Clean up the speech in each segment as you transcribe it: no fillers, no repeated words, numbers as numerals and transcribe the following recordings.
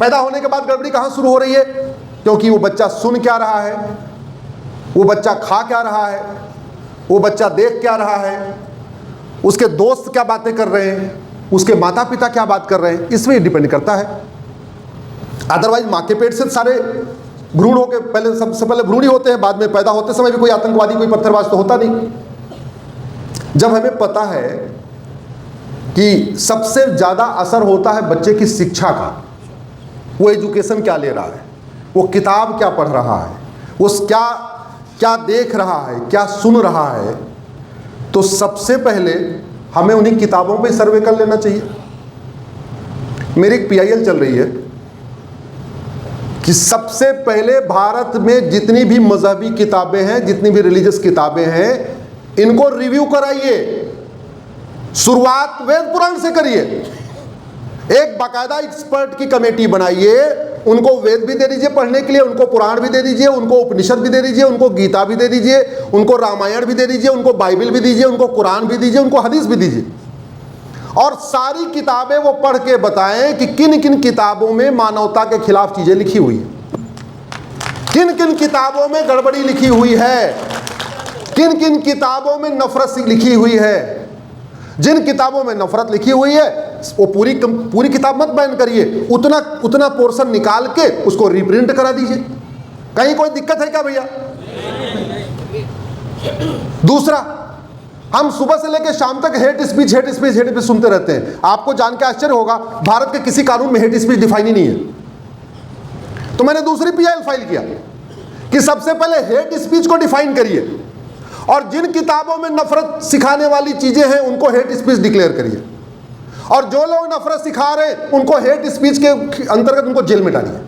पैदा होने के बाद गड़बड़ी कहां शुरू हो रही है? क्योंकि वो बच्चा सुन क्या रहा है, वो बच्चा खा क्या रहा है, वो बच्चा देख क्या रहा है, उसके दोस्त क्या बातें कर रहे हैं, उसके माता पिता क्या बात कर रहे हैं, इसमें डिपेंड करता है। अदरवाइज माँ के पेट से सारे भ्रूण होके पहले, सबसे पहले भ्रूण ही होते हैं, बाद में पैदा होते समय भी कोई आतंकवादी, कोई पत्थरबाज तो होता नहीं। जब हमें पता है कि सबसे ज़्यादा असर होता है बच्चे की शिक्षा का, वो एजुकेशन क्या ले रहा है, वो किताब क्या पढ़ रहा है, वो क्या क्या देख रहा है, क्या सुन रहा है, तो सबसे पहले हमें उन्हीं किताबों पे सर्वे कर लेना चाहिए। मेरी एक PIL चल रही है कि सबसे पहले भारत में जितनी भी मजहबी किताबें हैं, जितनी भी रिलीजियस किताबें हैं, इनको रिव्यू कराइए। शुरुआत वेद पुराण से करिए, एक बाकायदा एक्सपर्ट की कमेटी बनाइए, उनको वेद भी दे दीजिए पढ़ने के लिए, उनको पुराण भी दे दीजिए, उनको उपनिषद भी दे दीजिए, उनको गीता भी दे दीजिए, उनको रामायण भी दे दीजिए, उनको बाइबल भी दीजिए, उनको कुरान भी दीजिए, उनको हदीस भी दीजिए, और सारी किताबें वो पढ़ के बताएं कि किन किन किताबों में मानवता के खिलाफ चीजें लिखी हुई है, किन किन किताबों में गड़बड़ी लिखी हुई है, किन किन किताबों में नफरत लिखी हुई है। जिन किताबों में नफरत लिखी हुई है वो पूरी किताब मत बैन करिए, उतना पोर्शन निकाल के उसको रिप्रिंट करा दीजिए। कहीं कोई दिक्कत है क्या भैया? दूसरा, हम सुबह से लेकर शाम तक हेट स्पीच सुनते रहते हैं। आपको जान के आश्चर्य होगा, भारत के किसी कानून में हेट स्पीच डिफाइन ही नहीं है। तो मैंने दूसरी PIL फाइल किया कि सबसे पहले हेट स्पीच को डिफाइन करिए, और जिन किताबों में नफरत सिखाने वाली चीजें हैं उनको हेट स्पीच डिक्लेयर करिए, और जो लोग नफरत सिखा रहे हैं उनको हेट स्पीच के अंतर्गत उनको जेल में डालिए।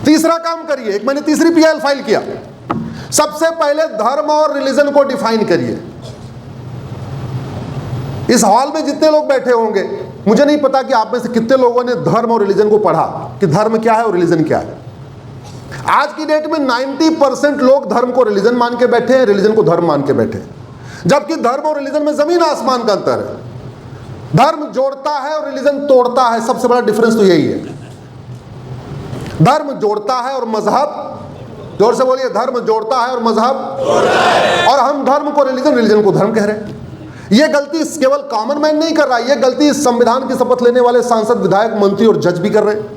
तीसरा काम करिए, एक मैंने तीसरी PIL फाइल किया, सबसे पहले धर्म और रिलीजन को डिफाइन करिए। इस हॉल में जितने लोग बैठे होंगे, मुझे नहीं पता कि आप में से कितने लोगों ने धर्म और रिलीजन को पढ़ा कि धर्म क्या है और रिलीजन क्या है। आज की डेट में 90% लोग धर्म को रिलीजन मान के बैठे हैं, रिलीजन को धर्म मान के बैठे हैं, जबकि धर्म और रिलीजन में जमीन आसमान का अंतर है। धर्म जोड़ता है और रिलीजन तोड़ता है, सबसे बड़ा डिफरेंस तो यही है। धर्म जोड़ता है और मजहब, जोर से बोलिए, धर्म जोड़ता है और मजहब, और हम धर्म को रिलीजन, रिलीजन को धर्म कह रहे हैं। यह गलती केवल कॉमन मैन नहीं कर रहा है, यह गलती संविधान की शपथ लेने वाले सांसद, विधायक, मंत्री और जज भी कर रहे हैं।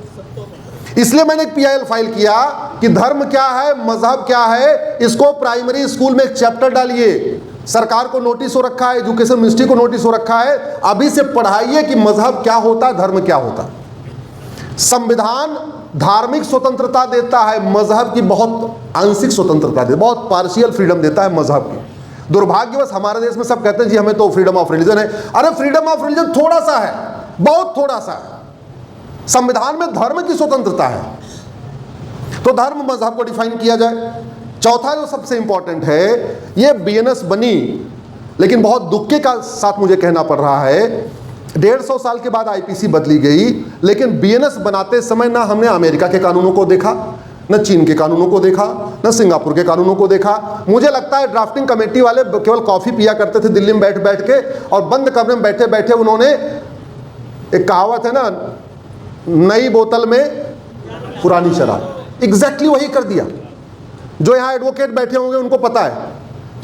इसलिए मैंने एक PIL फाइल किया कि धर्म क्या है, मजहब क्या है, इसको प्राइमरी स्कूल में एक चैप्टर डालिए। सरकार को नोटिस हो रखा है, एजुकेशन मिनिस्ट्री को नोटिस हो रखा है, अभी से पढ़ाइए कि मजहब क्या होता है, धर्म क्या होता है। संविधान धार्मिक स्वतंत्रता देता है, मजहब की बहुत आंशिक स्वतंत्रता देता है, बहुत पार्शियल फ्रीडम देता है मजहब की। दुर्भाग्यवश हमारे देश में सब कहते हैं जी हमें तो फ्रीडम ऑफ रिलीजन है। अरे फ्रीडम ऑफ रिलीजन थोड़ा सा है, बहुत थोड़ा सा है। संविधान में धर्म की स्वतंत्रता है, तो धर्म मजहब को डिफाइन किया जाए। चौथा जो सबसे इंपॉर्टेंट है, ये BNS बनी, लेकिन बहुत दुख के साथ मुझे कहना पड़ रहा है, 150 साल के बाद IPC बदली गई, लेकिन BNS बनाते समय ना हमने अमेरिका के कानूनों को देखा, न चीन के कानूनों को देखा, न सिंगापुर के कानूनों को देखा। मुझे लगता है ड्राफ्टिंग कमेटी वाले केवल कॉफी पिया करते थे दिल्ली में बैठ बैठ के, और बंद कमरे में बैठे बैठे उन्होंने, एक कहावत है ना, नई बोतल में पुरानी शराब, एग्जैक्टली वही कर दिया। जो यहाँ एडवोकेट बैठे होंगे उनको पता है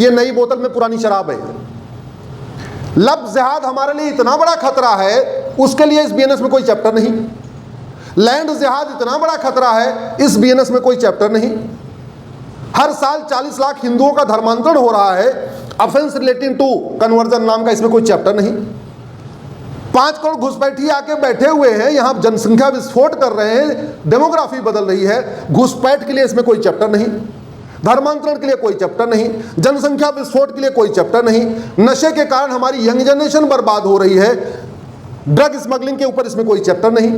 ये नई बोतल में पुरानी शराब है। लफ्ज़ जिहाद हमारे लिए इतना बड़ा खतरा है, उसके लिए इस BNS में कोई चैप्टर नहीं। लैंड जिहाद इतना बड़ा खतरा है, इस BNS में कोई चैप्टर नहीं। हर साल 40 लाख हिंदुओं का धर्मांतरण हो रहा है, अफेंस रिलेटिंग टू कन्वर्जन नाम का इसमें कोई चैप्टर नहीं। 5 करोड़ घुसपैठी आके बैठे हुए हैं, यहाँ जनसंख्या विस्फोट कर रहे हैं, डेमोग्राफी बदल रही है, घुसपैठ के लिए इसमें कोई चैप्टर नहीं, धर्मांतरण के लिए कोई चैप्टर नहीं, जनसंख्या विस्फोट के लिए कोई चैप्टर नहीं, नशे के कारण हमारी यंग जनरेशन बर्बाद हो रही है, ड्रग स्मगलिंग के ऊपर इसमें कोई चैप्टर नहीं,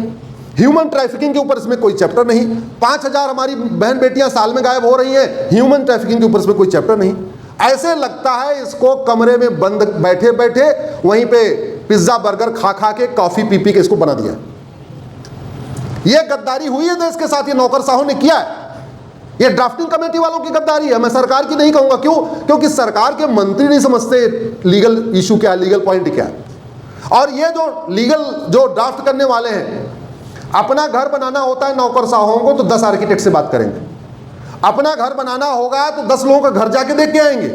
ह्यूमन ट्रैफिकिंग के ऊपर इसमें कोई चैप्टर नहीं, 5000 हमारी बहन बेटियां साल में गायब हो रही हैं, ह्यूमन ट्रैफिकिंग के ऊपर इसमें कोई चैप्टर नहीं। ऐसे लगता है इसको कमरे में बंद बैठे बैठे वहीं पे पिज्जा बर्गर खा खा के, कॉफी पी पी के इसको बना दिया। ये गद्दारी हुई है देश के साथ, ये नौकरशाहों ने किया है, ये ड्राफ्टिंग कमेटी वालों की गद्दारी है, मैं सरकार की नहीं कहूंगा। क्यों? क्योंकि सरकार के मंत्री नहीं समझते लीगल इशू क्या है, लीगल पॉइंट क्या है। और ये जो लीगल जो ड्राफ्ट करने वाले हैं, अपना घर बनाना होता है नौकरशाहों को तो 10 आर्किटेक्ट से बात करेंगे, अपना घर बनाना होगा तो 10 लोगों का घर जाके देख के आएंगे।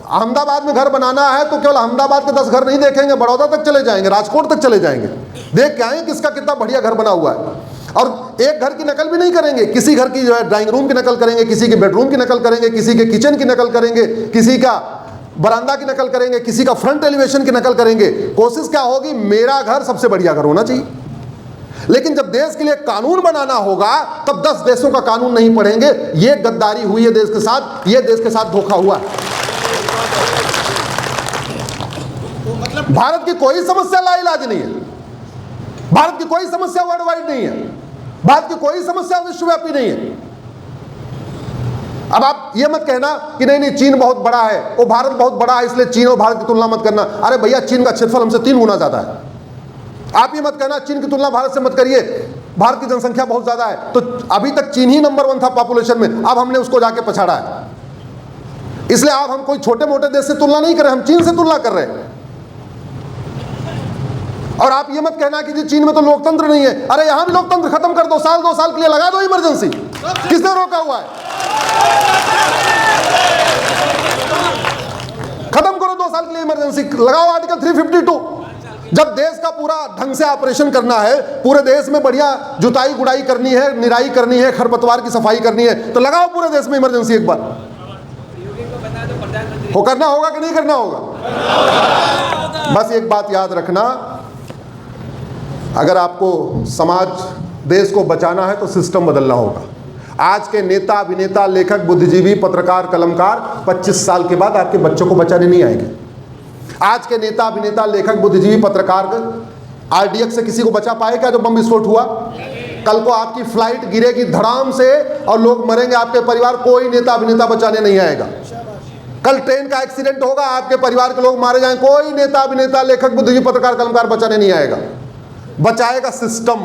अहमदाबाद में घर बनाना है तो केवल अहमदाबाद के 10 घर नहीं देखेंगे, बड़ौदा तक चले जाएंगे, राजकोट तक चले जाएंगे, देख के आएंगे किसका कितना बढ़िया घर बना हुआ है। और एक घर की नकल भी नहीं करेंगे, किसी घर की जो है ड्राइंग रूम की नकल करेंगे, किसी के बेडरूम की नकल करेंगे, किसी के किचन की नकल करेंगे, किसी का बरामदा की नकल करेंगे, किसी का फ्रंट एलिवेशन की नकल करेंगे। कोशिश क्या होगी, मेरा घर सबसे बढ़िया घर होना चाहिए। लेकिन जब देश के लिए कानून बनाना होगा तब 10 देशों का कानून नहीं पढ़ेंगे। ये गद्दारी हुई है देश के साथ, ये देश के साथ धोखा हुआ है। भारत की कोई समस्या लाइलाज नहीं है, भारत की कोई समस्या वर्ल्ड वाइड नहीं है, भारत की कोई समस्या विश्वव्यापी नहीं है। अब आप ये मत कहना कि नहीं चीन बहुत बड़ा है, वो भारत बहुत बड़ा है इसलिए चीन और भारत की तुलना मत करना। अरे भैया, चीन का क्षेत्रफल हमसे 3 गुना ज्यादा है। आप ये मत कहना चीन की तुलना भारत से मत करिए, भारत की जनसंख्या बहुत ज्यादा है। तो अभी तक चीन ही नंबर 1 था पॉपुलेशन में, अब हमने उसको जाके पछाड़ा है। इसलिए आप हम कोई छोटे मोटे देश से तुलना नहीं कर रहे, हम चीन से तुलना कर रहे हैं। और आप ये मत कहना कि जी चीन में तो लोकतंत्र नहीं है। अरे यहां भी लोकतंत्र खत्म कर दो, 2 साल के लिए लगा दो इमरजेंसी, किसने रोका हुआ है? खत्म करो 2 साल के लिए इमरजेंसी, लगाओ आर्टिकल 352। जब देश का पूरा ढंग से ऑपरेशन करना है, पूरे देश में बढ़िया जुताई गुड़ाई करनी है, निराई करनी है, खरपतवार की सफाई करनी है, तो लगाओ पूरे देश में इमरजेंसी एक बार। वो करना होगा कि नहीं करना होगा? बस एक बात याद रखना, अगर आपको समाज देश को बचाना है तो सिस्टम बदलना होगा। आज के नेता, अभिनेता, लेखक, बुद्धिजीवी, पत्रकार, कलमकार 25 साल के बाद आपके बच्चों को बचाने नहीं आएंगे। आज के नेता, अभिनेता, लेखक, बुद्धिजीवी, पत्रकार आरडीएक्स से किसी को बचा पाए क्या जो बम विस्फोट हुआ? कल को आपकी फ्लाइट गिरेगी धड़ाम से और लोग मरेंगे, आपके परिवार, कोई नेता अभिनेता बचाने नहीं आएगा। कल ट्रेन का एक्सीडेंट होगा, आपके परिवार के लोग मारे जाएं, कोई नेता, अभिनेता, लेखक, बुद्धिजीवी, पत्रकार, कलमकार बचाने नहीं आएगा। बचाएगा सिस्टम।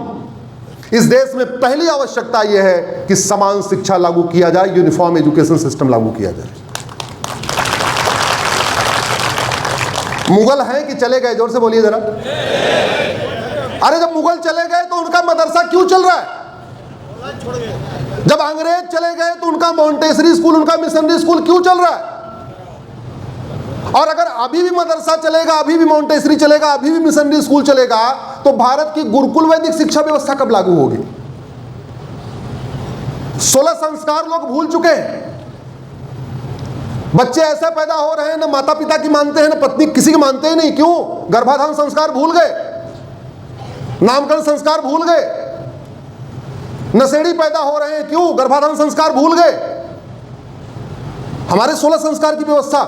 इस देश में पहली आवश्यकता यह है कि समान शिक्षा लागू किया जाए, यूनिफॉर्म एजुकेशन सिस्टम लागू किया जाए। मुगल हैं कि चले गए? जोर से बोलिए जरा। अरे जब मुगल चले गए तो उनका मदरसा क्यों चल रहा है? जब अंग्रेज चले गए तो उनका मॉन्टेसरी स्कूल, उनका मिशनरी स्कूल क्यों चल रहा है? और अगर अभी भी मदरसा चलेगा, अभी भी मॉन्टेसरी चलेगा, अभी भी मिशनरी स्कूल चलेगा, तो भारत की गुरुकुल वैदिक शिक्षा व्यवस्था कब लागू होगी? 16 संस्कार लोग भूल चुके हैं। बच्चे ऐसे पैदा हो रहे हैं, ना माता पिता की मानते हैं, ना पत्नी किसी की मानते ही नहीं। क्यों? गर्भाधान संस्कार भूल गए, नामकरण संस्कार भूल गए, नशेड़ी पैदा हो रहे हैं। क्यों? गर्भाधान संस्कार भूल गए। हमारे 16 संस्कार की व्यवस्था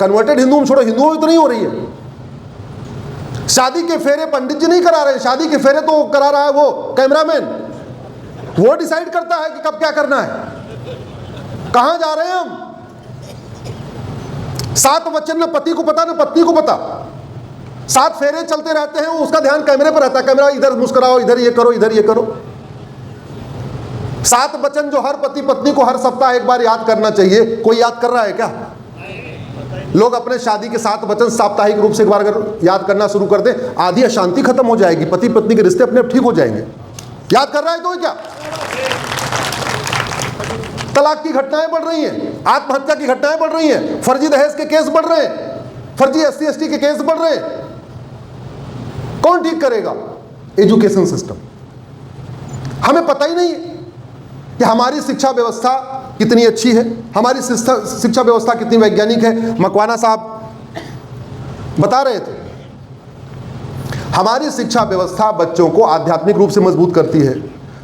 कन्वर्टेड हिंदुओं में छोड़ो, हिंदुओं में तो नहीं हो रही है। शादी के फेरे पंडित जी नहीं करा रहे, शादी के फेरे तो करा रहा है वो कैमरामैन। वो डिसाइड करता है कि कब क्या करना है, कहां जा रहे हैं हम। 7 वचन न पति को पता, न पत्नी को पता। 7 फेरे चलते रहते हैं, उसका ध्यान कैमरे पर रहता है। कैमरा इधर मुस्कुराओ, इधर ये करो, इधर ये करो। 7 वचन जो हर पति पत्नी को हर सप्ताह एक बार याद करना चाहिए। कोई याद कर रहा है क्या? लोग अपने शादी के 7 वचन साप्ताहिक रूप से एक बार अगर याद करना शुरू कर दें, आधी अशांति खत्म हो जाएगी, पति पत्नी के रिश्ते अपने आप ठीक हो जाएंगे। याद कर रहा है कोई क्या? तलाक की घटनाएं बढ़ रही हैं, आत्महत्या की घटनाएं बढ़ रही हैं, फर्जी दहेज के केस बढ़ रहे हैं, फर्जी SC/ST के केस बढ़ रहे हैं। कौन ठीक करेगा? Education system. हमें पता ही नहीं कि हमारी शिक्षा व्यवस्था कितनी अच्छी है, हमारी शिक्षा व्यवस्था कितनी वैज्ञानिक है। मकवाना साहब बता रहे थे, हमारी शिक्षा व्यवस्था बच्चों को आध्यात्मिक रूप से मजबूत करती है,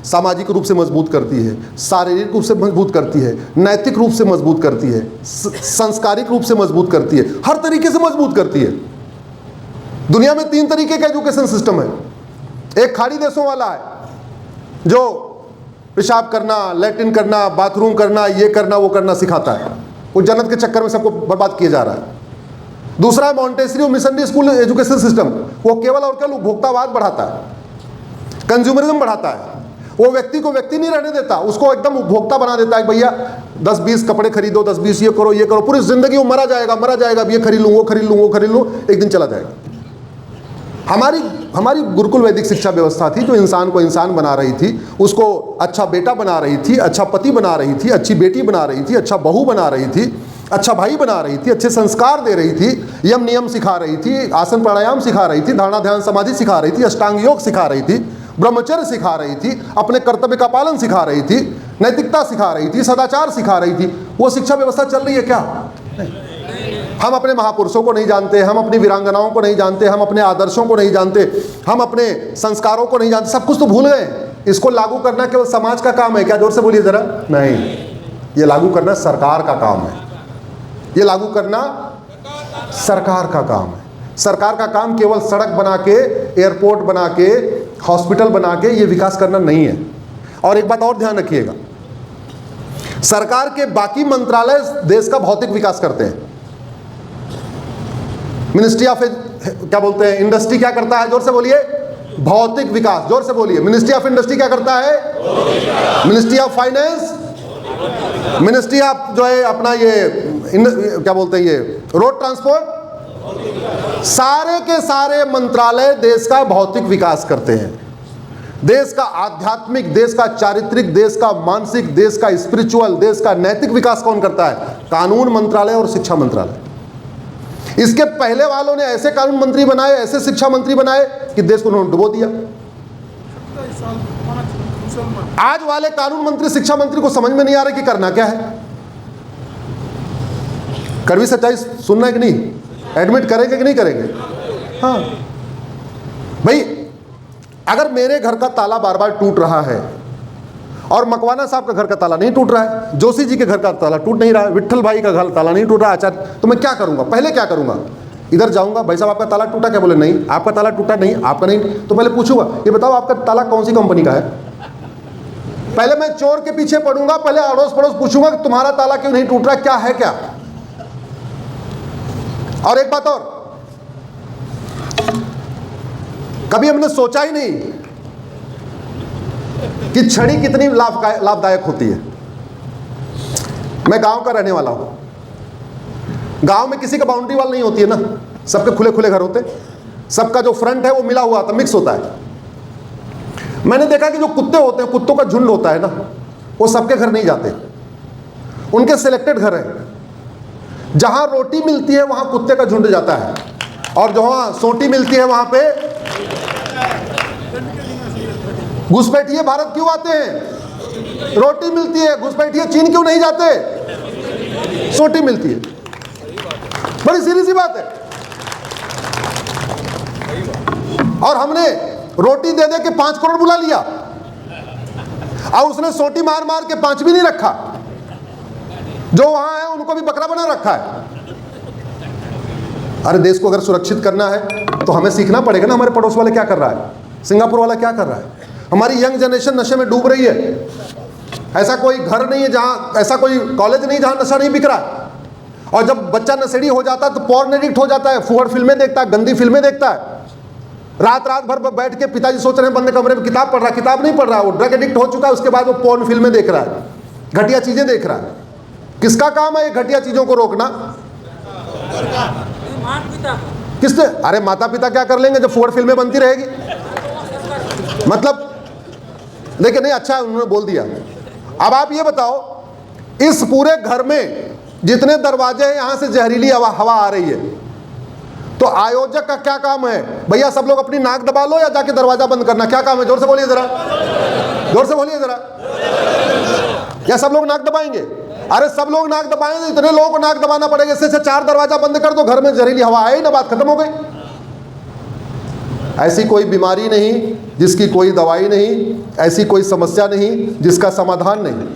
सामाजिक रूप से मजबूत करती है, शारीरिक रूप से मजबूत करती है, नैतिक रूप से मजबूत करती है, संस्कारिक रूप से मजबूत करती है, हर तरीके से मजबूत करती है। दुनिया में 3 तरीके का एजुकेशन सिस्टम है। एक खाड़ी देशों वाला है जो पेशाब करना, लैट्रिन करना, बाथरूम करना, ये करना, वो करना सिखाता है। वो जन्नत के चक्कर में सबको बर्बाद किया जा रहा है। दूसरा है मॉन्टेसरी और मिशनरी स्कूल एजुकेशन सिस्टम। वो केवल और केवल उपभोक्तावाद बढ़ाता है, कंज्यूमरिज्म बढ़ाता है। वो व्यक्ति को व्यक्ति नहीं रहने देता, उसको एकदम उपभोक्ता बना देता है। भैया 10-20 कपड़े खरीदो, 10-20 ये करो, ये करो, पूरी जिंदगी वो मरा जाएगा, अब ये खरीद लूँ, वो खरीद लूँ, एक दिन चला जाएगा। हमारी गुरुकुल वैदिक शिक्षा व्यवस्था थी जो इंसान को इंसान बना रही थी, उसको अच्छा बेटा बना रही थी, अच्छा पति बना रही थी, अच्छी बेटी बना रही थी, अच्छा बहू बना रही थी, अच्छा भाई बना रही थी, अच्छे संस्कार दे रही थी, यम नियम सिखा रही थी, आसन प्राणायाम सिखा रही थी, धारणा ध्यान समाधि सिखा रही थी, अष्टांग योग सिखा रही थी, ब्रह्मचर्य सिखा रही थी, अपने कर्तव्य का पालन सिखा रही थी, नैतिकता सिखा रही थी, सदाचार सिखा रही थी। वो शिक्षा व्यवस्था चल रही है क्या? हम अपने महापुरुषों को नहीं जानते, हम अपनी वीरांगनाओं को नहीं जानते, हम अपने आदर्शों को नहीं जानते, हम अपने संस्कारों को नहीं जानते, सब कुछ तो भूल गए। इसको लागू करना केवल समाज का काम है क्या? जोर से बोलिए जरा। नहीं, ये लागू करना सरकार का काम है। ये लागू करना सरकार का काम है। सरकार का काम केवल सड़क बना के, एयरपोर्ट बना के, हॉस्पिटल बना के ये विकास करना नहीं है। और एक बात और ध्यान रखिएगा, सरकार के बाकी मंत्रालय देश का भौतिक विकास करते हैं। मिनिस्ट्री ऑफ क्या बोलते हैं, इंडस्ट्री क्या करता है? जोर से बोलिए। भौतिक विकास। जोर से बोलिए। मिनिस्ट्री ऑफ इंडस्ट्री क्या करता है? Ministry of finance, ministry of जो है अपना ये क्या बोलते हैं, ये रोड ट्रांसपोर्ट, सारे के सारे मंत्रालय देश का भौतिक विकास करते हैं। देश का आध्यात्मिक, देश का चारित्रिक, देश का मानसिक, देश का स्पिरिचुअल, देश का नैतिक विकास कौन करता है? कानून मंत्रालय और शिक्षा मंत्रालय। इसके पहले वालों ने ऐसे कानून मंत्री बनाए, ऐसे शिक्षा मंत्री बनाए कि देश को उन्होंने डुबो दिया। आज वाले कानून मंत्री, शिक्षा मंत्री को समझ में नहीं आ रहा कि करना क्या है। कड़वी सच्चाई सुनना है कि नहीं? एडमिट करेंगे कि नहीं करेंगे? हाँ भाई, अगर मेरे घर का ताला बार बार टूट रहा है और मकवाना साहब का घर का ताला नहीं टूट रहा है, जोशी जी के घर का ताला टूट नहीं रहा है, विट्ठल भाई का घर ताला नहीं टूट रहा है, आचार्य, तो मैं क्या करूंगा? पहले क्या करूंगा? इधर जाऊंगा, भाई साहब आपका ताला टूटा क्या? बोले नहीं, आपका ताला टूटा नहीं, आपका नहीं। तो पहले पूछूंगा, ये बताओ आपका ताला कौन सी कंपनी का है? पहले मैं चोर के पीछे पड़ूंगा, पहले अड़ोस पड़ोस पूछूंगा कि तुम्हारा ताला क्यों नहीं टूट रहा, क्या है क्या? और एक बात और, कभी हमने सोचा ही नहीं कि छड़ी कितनी लाभदायक होती है। मैं गांव का रहने वाला हूं। गांव में किसी का बाउंड्री वॉल नहीं होती है ना, सबके खुले खुले घर होते, सबका जो फ्रंट है वो मिला हुआ था, मिक्स होता है। मैंने देखा कि जो कुत्ते होते हैं, कुत्तों का झुंड होता है ना, वो सबके घर नहीं जाते, उनके सिलेक्टेड घर है। जहां रोटी मिलती है वहां कुत्ते का झुंड जाता है, और जहां सोटी मिलती है वहां पे घुसपैठिए भारत क्यों आते हैं? रोटी मिलती है। घुसपैठिए चीन क्यों नहीं जाते? सोटी मिलती है। बड़ी सीधी सी बात है। और हमने रोटी दे दे के 5 करोड़ बुला लिया, और उसने सोटी मार मार के 5 भी नहीं रखा। जो वहां है उनको भी बकरा बना रखा है। अरे देश को अगर सुरक्षित करना है तो हमें सीखना पड़ेगा ना, हमारे पड़ोस वाले क्या कर रहा है, सिंगापुर वाला क्या कर रहा है। हमारी यंग जनरेशन नशे में डूब रही है। ऐसा कोई घर नहीं है जहां, ऐसा कोई कॉलेज नहीं जहां नशा नहीं बिक रहा है। और जब बच्चा नशेड़ी हो जाता है तो पॉर्न एडिक्ट हो जाता है, फुहड़ फिल्में देखता है, गंदी फिल्में देखता है। रात रात भर बैठ के पिताजी सोच रहे हैं बंद कमरे में किताब पढ़ रहा है, किताब नहीं पढ़ रहा है, वो ड्रग एडिक्ट हो चुका है। उसके बाद वो पॉर्न फिल्में देख रहा है, घटिया चीजें देख रहा है। किसका काम है ये घटिया चीजों को रोकना? किसने? अरे माता पिता क्या कर लेंगे जब फुहड़ फिल्में बनती रहेगी? मतलब देखिए, नहीं अच्छा उन्होंने बोल दिया। अब आप ये बताओ, इस पूरे घर में जितने दरवाजे हैं यहां से जहरीली हवा आ रही है, तो आयोजक का क्या काम है? भैया सब लोग अपनी नाक दबा लो या जाके दरवाजा बंद करना, क्या काम है? जोर से बोलिए जरा, जोर से बोलिए जरा। या सब लोग नाक दबाएंगे? अरे सब लोग नाक दबाएंगे, इतने लोगों को नाक दबाना पड़ेगा। इससे 4 दरवाजा बंद कर दो, घर में जहरीली हवा आए ना, बात खत्म हो गई। ऐसी कोई बीमारी नहीं जिसकी कोई दवाई नहीं, ऐसी कोई समस्या नहीं जिसका समाधान नहीं।